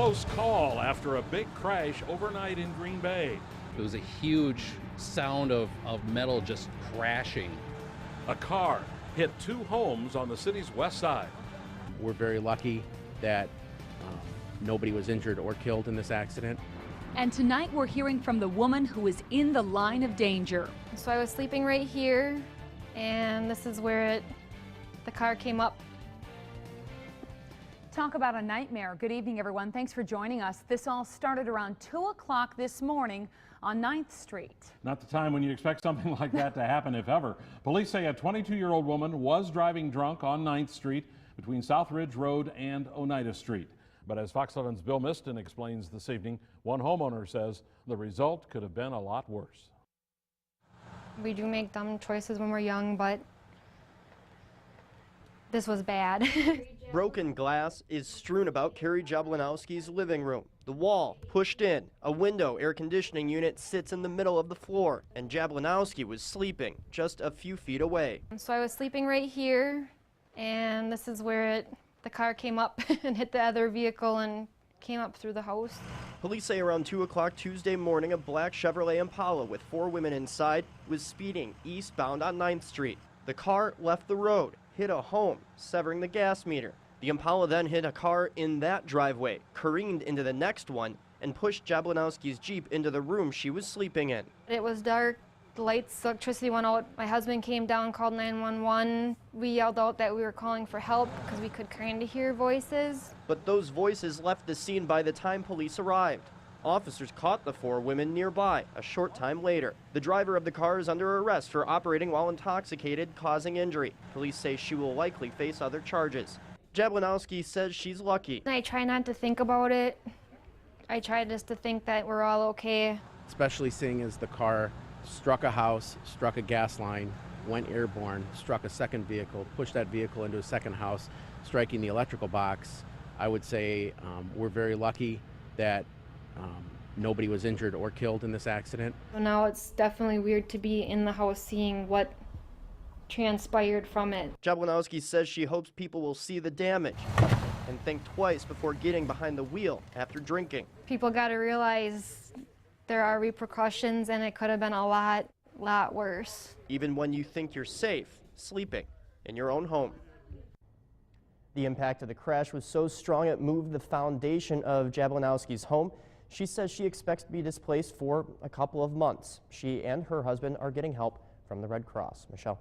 close call after a big crash overnight in Green Bay. It was a huge sound of metal just crashing. A car hit 2 homes on the city's west side. We're very lucky that nobody was injured or killed in this accident. And tonight we're hearing from the woman who is in the line of danger. So I was sleeping right here, and this is where the car came up. Talk about a nightmare. Good evening, everyone. Thanks for joining us. This all started around 2 o'clock this morning on 9th Street. Not the time when you expect something like that to happen, if ever. Police say a 22-year-old woman was driving drunk on 9th Street between South Ridge Road and Oneida Street. But as Fox 11's Bill Miston explains this evening, one homeowner says the result could have been a lot worse. We do make dumb choices when we're young, but this was bad. Broken glass is strewn about Carrie Jablanowski's living room. The wall pushed in, a window air conditioning unit sits in the middle of the floor, and Jablanowski was sleeping just a few feet away. So I was sleeping right here, and this is where the car came up and hit the other vehicle and came up through the house. Police say around 2 o'clock Tuesday morning, a black Chevrolet Impala with 4 women inside was speeding eastbound on 9th Street. The car left the road, hit a home, severing the gas meter. The Impala then hit a car in that driveway, careened into the next one, and pushed Jablanowski's Jeep into the room she was sleeping in. It was dark. The lights, electricity went out. My husband came down, called 911. We yelled out that we were calling for help because we could kind of hear voices. But those voices left the scene by the time police arrived. Officers caught the 4 women nearby a short time later. The driver of the car is under arrest for operating while intoxicated, causing injury. Police say she will likely face other charges. Jablanowski says she's lucky. I try not to think about it. I try just to think that we're all okay. Especially seeing as the car struck a house, struck a gas line, went airborne, struck a second vehicle, pushed that vehicle into a second house, striking the electrical box. I would say we're very lucky that nobody was injured or killed in this accident. Now it's definitely weird to be in the house seeing what transpired from it. Jablanowski says she hopes people will see the damage and think twice before getting behind the wheel after drinking. People got to realize there are repercussions, and it could have been a lot worse. Even when you think you're safe, sleeping in your own home. The impact of the crash was so strong it moved the foundation of Jablanowski's home. She says she expects to be displaced for a couple of months. She and her husband are getting help from the Red Cross. Michelle.